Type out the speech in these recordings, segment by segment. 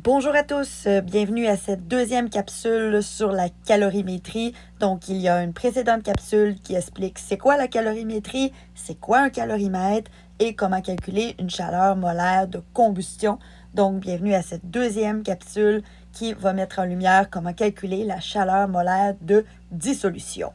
Bonjour à tous, bienvenue à cette deuxième capsule sur la calorimétrie. Donc, il y a une précédente capsule qui explique c'est quoi la calorimétrie, c'est quoi un calorimètre et comment calculer une chaleur molaire de combustion. Donc, bienvenue à cette deuxième capsule qui va mettre en lumière comment calculer la chaleur molaire de dissolution.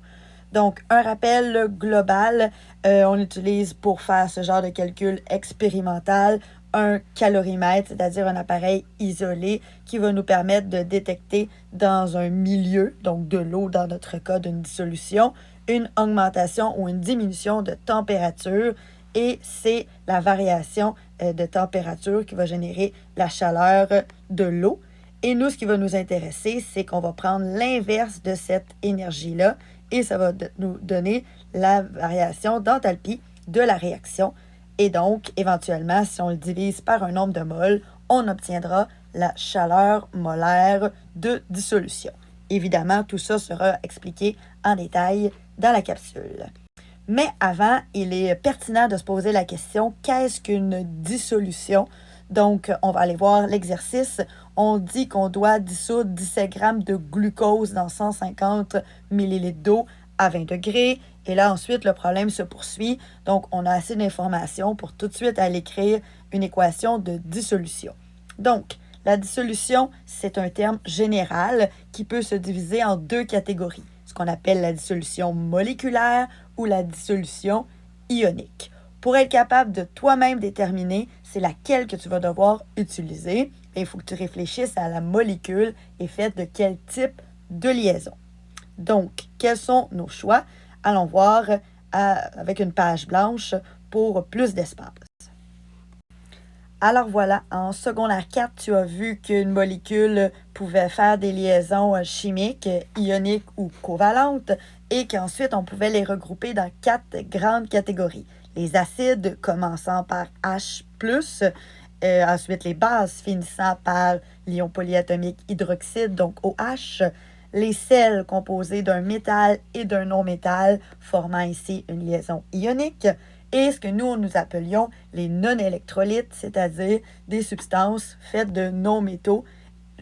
Donc, un rappel global, on utilise pour faire ce genre de calcul expérimental un calorimètre, c'est-à-dire un appareil isolé qui va nous permettre de détecter dans un milieu, donc de l'eau dans notre cas d'une dissolution, une augmentation ou une diminution de température et c'est la variation de température qui va générer la chaleur de l'eau. Et nous, ce qui va nous intéresser, c'est qu'on va prendre l'inverse de cette énergie-là et ça va nous donner la variation d'enthalpie de la réaction. Et donc, éventuellement, si on le divise par un nombre de moles, on obtiendra la chaleur molaire de dissolution. Évidemment, tout ça sera expliqué en détail dans la capsule. Mais avant, il est pertinent de se poser la question, qu'est-ce qu'une dissolution? Donc, on va aller voir l'exercice. On dit qu'on doit dissoudre 17 grammes de glucose dans 150 ml d'eau à 20 degrés. Et là, ensuite, le problème se poursuit. Donc, on a assez d'informations pour tout de suite aller écrire une équation de dissolution. Donc, la dissolution, c'est un terme général qui peut se diviser en deux catégories. Ce qu'on appelle la dissolution moléculaire ou la dissolution ionique. Pour être capable de toi-même déterminer c'est laquelle que tu vas devoir utiliser, il faut que tu réfléchisses à la molécule et faite de quel type de liaison. Donc, quels sont nos choix? Allons voir avec une page blanche pour plus d'espace. Alors voilà, en secondaire 4, tu as vu qu'une molécule pouvait faire des liaisons chimiques, ioniques ou covalentes et qu'ensuite on pouvait les regrouper dans 4 grandes catégories. Les acides commençant par H+, ensuite les bases finissant par l'ion polyatomique hydroxyde, donc OH, les sels composés d'un métal et d'un non-métal, formant ici une liaison ionique, et ce que nous appelions les non-électrolytes, c'est-à-dire des substances faites de non-métaux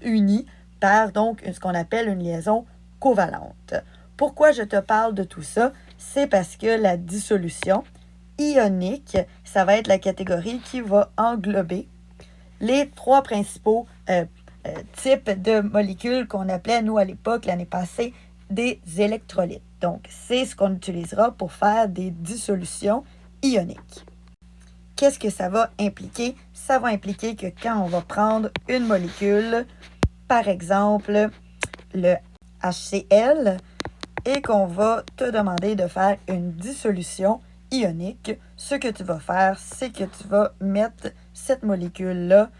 unis par donc ce qu'on appelle une liaison covalente. Pourquoi je te parle de tout ça? C'est parce que la dissolution ionique, ça va être la catégorie qui va englober les 3 principaux types de molécules qu'on appelait, nous, à l'époque, l'année passée, des électrolytes. Donc, c'est ce qu'on utilisera pour faire des dissolutions ioniques. Qu'est-ce que ça va impliquer? Ça va impliquer que quand on va prendre une molécule, par exemple, le HCl, et qu'on va te demander de faire une dissolution ionique, ce que tu vas faire, c'est que tu vas mettre cette molécule-là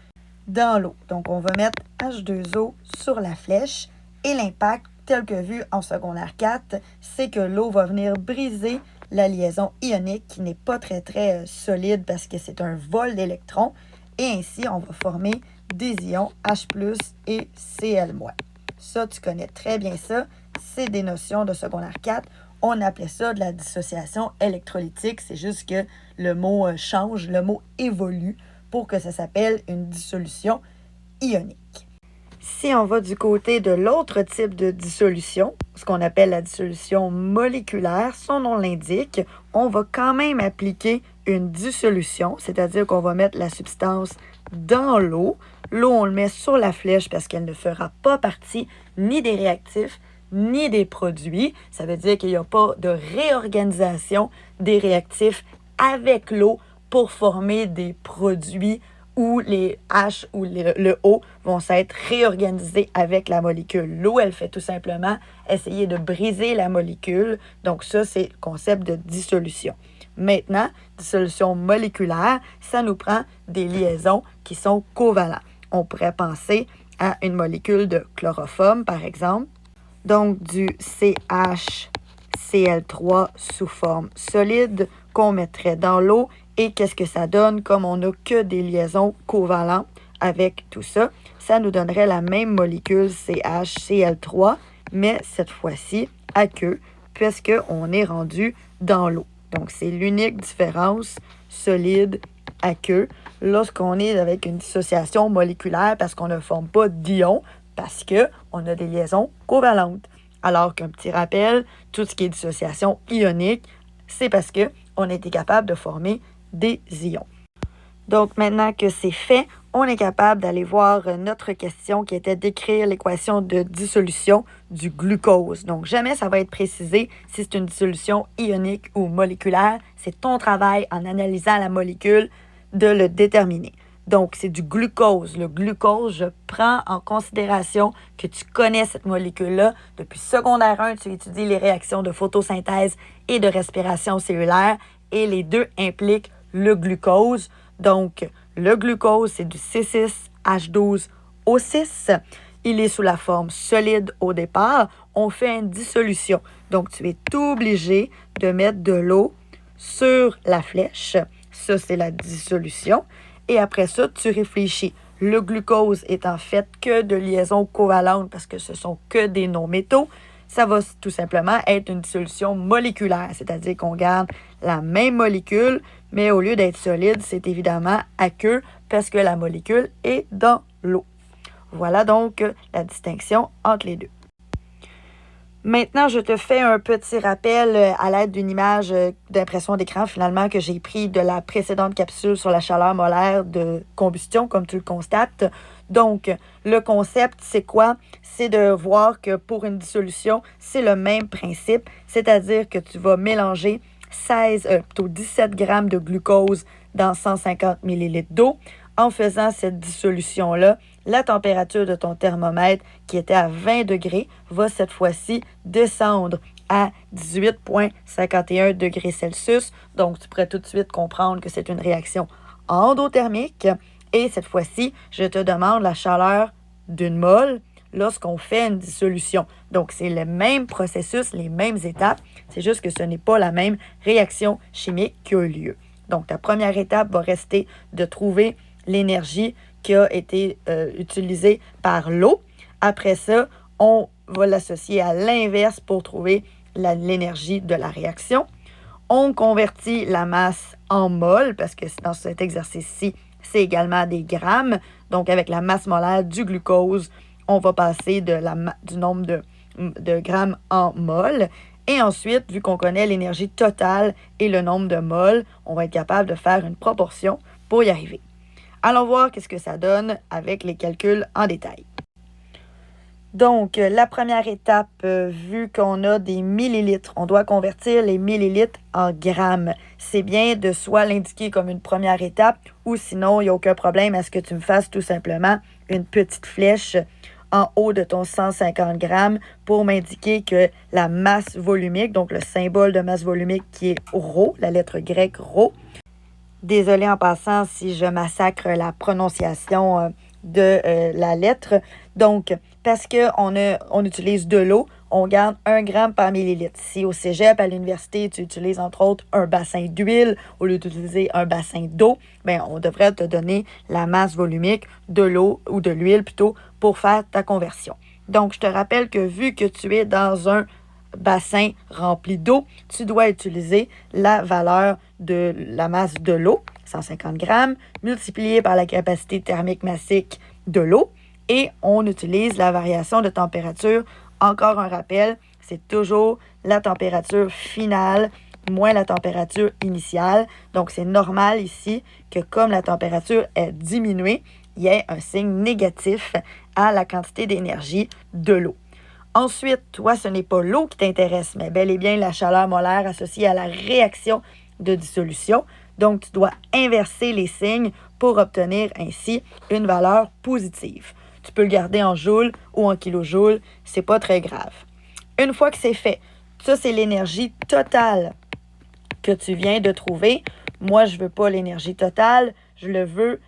dans l'eau. Donc, on va mettre H2O sur la flèche et l'impact, tel que vu en secondaire 4, c'est que l'eau va venir briser la liaison ionique qui n'est pas très solide parce que c'est un vol d'électrons et ainsi, on va former des ions H+, et Cl-. Ça, tu connais très bien ça. C'est des notions de secondaire 4. On appelait ça de la dissociation électrolytique. C'est juste que le mot change, le mot évolue pour que ça s'appelle une dissolution ionique. Si on va du côté de l'autre type de dissolution, ce qu'on appelle la dissolution moléculaire, son nom l'indique, on va quand même appliquer une dissolution, c'est-à-dire qu'on va mettre la substance dans l'eau. L'eau, on le met sur la flèche parce qu'elle ne fera pas partie ni des réactifs, ni des produits. Ça veut dire qu'il n'y a pas de réorganisation des réactifs avec l'eau pour former des produits où les H ou le O vont s'être réorganisés avec la molécule. L'eau, elle fait tout simplement essayer de briser la molécule. Donc ça, c'est le concept de dissolution. Maintenant, dissolution moléculaire, ça nous prend des liaisons qui sont covalentes. On pourrait penser à une molécule de chloroforme, par exemple. Donc, du CHCl3 sous forme solide qu'on mettrait dans l'eau. Et qu'est-ce que ça donne comme on n'a que des liaisons covalentes avec tout ça? Ça nous donnerait la même molécule CHCl3, mais cette fois-ci à queue, puisqu'on est rendu dans l'eau. Donc, c'est l'unique différence solide aqueux lorsqu'on est avec une dissociation moléculaire parce qu'on ne forme pas d'ions, parce qu'on a des liaisons covalentes. Alors qu'un petit rappel, tout ce qui est dissociation ionique, c'est parce qu'on a été capable de former des ions. Donc, maintenant que c'est fait, on est capable d'aller voir notre question qui était d'écrire l'équation de dissolution du glucose. Donc, jamais ça va être précisé si c'est une dissolution ionique ou moléculaire. C'est ton travail en analysant la molécule de le déterminer. Donc, c'est du glucose. Le glucose, je prends en considération que tu connais cette molécule-là. Depuis secondaire 1, tu étudies les réactions de photosynthèse et de respiration cellulaire et les deux impliquent le glucose. Donc, le glucose, c'est du C6H12O6. Il est sous la forme solide au départ. On fait une dissolution. Donc, tu es obligé de mettre de l'eau sur la flèche. Ça, c'est la dissolution. Et après ça, tu réfléchis. Le glucose est en fait que de liaisons covalentes parce que ce sont que des non-métaux. Ça va tout simplement être une dissolution moléculaire, c'est-à-dire qu'on garde la même molécule, mais au lieu d'être solide, c'est évidemment aqueux parce que la molécule est dans l'eau. Voilà donc la distinction entre les deux. Maintenant, je te fais un petit rappel à l'aide d'une image d'impression d'écran finalement que j'ai pris de la précédente capsule sur la chaleur molaire de combustion, comme tu le constates. Donc, le concept, c'est quoi? C'est de voir que pour une dissolution, c'est le même principe, c'est-à-dire que tu vas mélanger 17 grammes de glucose dans 150 ml d'eau. En faisant cette dissolution-là, la température de ton thermomètre, qui était à 20 degrés, va cette fois-ci descendre à 18,51 degrés Celsius. Donc, tu pourrais tout de suite comprendre que c'est une réaction endothermique. Et cette fois-ci, je te demande la chaleur d'une mole lorsqu'on fait une dissolution. Donc, c'est le même processus, les mêmes étapes. C'est juste que ce n'est pas la même réaction chimique qui a eu lieu. Donc, ta première étape va rester de trouver l'énergie qui a été utilisée par l'eau. Après ça, on va l'associer à l'inverse pour trouver l'énergie de la réaction. On convertit la masse en mol parce que dans cet exercice-ci, c'est également des grammes. Donc, avec la masse molaire du glucose, on va passer du nombre de grammes en mol. Et ensuite, vu qu'on connaît l'énergie totale et le nombre de moles, on va être capable de faire une proportion pour y arriver. Allons voir qu'est-ce que ça donne avec les calculs en détail. Donc, la première étape, vu qu'on a des millilitres, on doit convertir les millilitres en grammes. C'est bien de soit l'indiquer comme une première étape ou sinon, il n'y a aucun problème à ce que tu me fasses tout simplement une petite flèche en haut de ton 150 grammes pour m'indiquer que la masse volumique, donc le symbole de masse volumique qui est ρ, la lettre grecque ρ. Désolée en passant si je massacre la prononciation de la lettre. Donc, parce qu'on utilise de l'eau, on garde 1 gramme par millilitre. Si au cégep, à l'université, tu utilises entre autres un bassin d'huile au lieu d'utiliser un bassin d'eau, bien, on devrait te donner la masse volumique de l'eau ou de l'huile plutôt pour faire ta conversion. Donc, je te rappelle que vu que tu es dans un bassin rempli d'eau, tu dois utiliser la valeur de la masse de l'eau, 150 grammes, multiplié par la capacité thermique massique de l'eau, et on utilise la variation de température. Encore un rappel, c'est toujours la température finale moins la température initiale. Donc, c'est normal ici que comme la température est diminuée, il y ait un signe négatif à la quantité d'énergie de l'eau. Ensuite, toi, ce n'est pas l'eau qui t'intéresse, mais bel et bien la chaleur molaire associée à la réaction de dissolution. Donc, tu dois inverser les signes pour obtenir ainsi une valeur positive. Tu peux le garder en joules ou en kilojoules, c'est pas très grave. Une fois que c'est fait, ça, c'est l'énergie totale que tu viens de trouver. Moi, je ne veux pas l'énergie totale, je le veux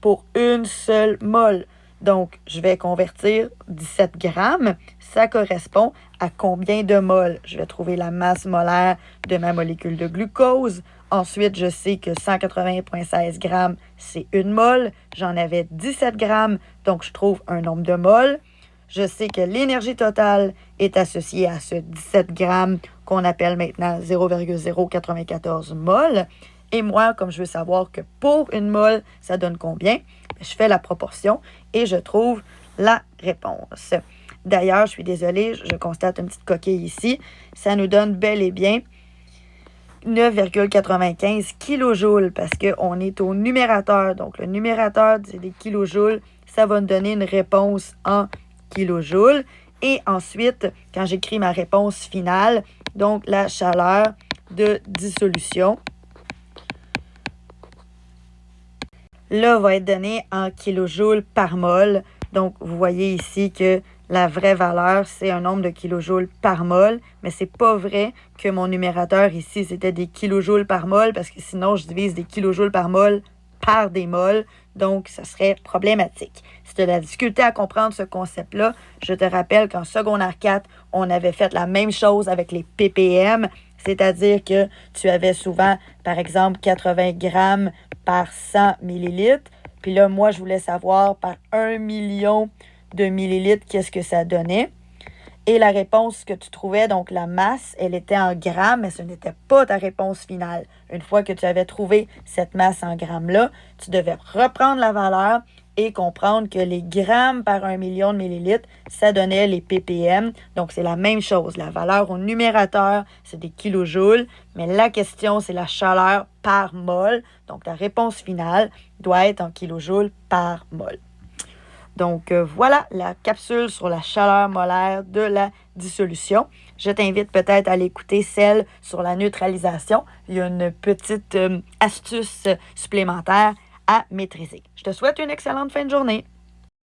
pour une seule mole. Donc, je vais convertir 17 grammes. Ça correspond à combien de moles? Je vais trouver la masse molaire de ma molécule de glucose. Ensuite, je sais que 180,16 grammes, c'est une mole. J'en avais 17 grammes, donc je trouve un nombre de moles. Je sais que l'énergie totale est associée à ce 17 grammes qu'on appelle maintenant 0,094 moles. Et moi, comme je veux savoir que pour une mole, ça donne combien, je fais la proportion et je trouve la réponse. D'ailleurs, je suis désolée, je constate une petite coquille ici. Ça nous donne bel et bien 9,95 kilojoules parce qu'on est au numérateur. Donc, le numérateur, c'est des kilojoules. Ça va nous donner une réponse en kilojoules. Et ensuite, quand j'écris ma réponse finale, donc la chaleur de dissolution, là, va être donnée en kilojoules par mol. Donc, vous voyez ici que la vraie valeur, c'est un nombre de kilojoules par mol, mais c'est pas vrai que mon numérateur ici, c'était des kilojoules par mol, parce que sinon, je divise des kilojoules par mol par des mols, donc ça serait problématique. Si tu as de la difficulté à comprendre ce concept-là, je te rappelle qu'en secondaire 4, on avait fait la même chose avec les ppm, c'est-à-dire que tu avais souvent, par exemple, 80 grammes par 100 millilitres, puis là, moi, je voulais savoir par 1 million de millilitres, qu'est-ce que ça donnait. Et la réponse que tu trouvais, donc la masse, elle était en grammes, mais ce n'était pas ta réponse finale. Une fois que tu avais trouvé cette masse en grammes-là, tu devais reprendre la valeur et comprendre que les grammes par 1 million de millilitres, ça donnait les ppm. Donc, c'est la même chose. La valeur au numérateur, c'est des kilojoules, mais la question, c'est la chaleur par mol. Donc, la réponse finale doit être en kilojoules par mol. Donc, voilà la capsule sur la chaleur molaire de la dissolution. Je t'invite peut-être à l'écouter celle sur la neutralisation. Il y a une petite astuce supplémentaire à maîtriser. Je te souhaite une excellente fin de journée.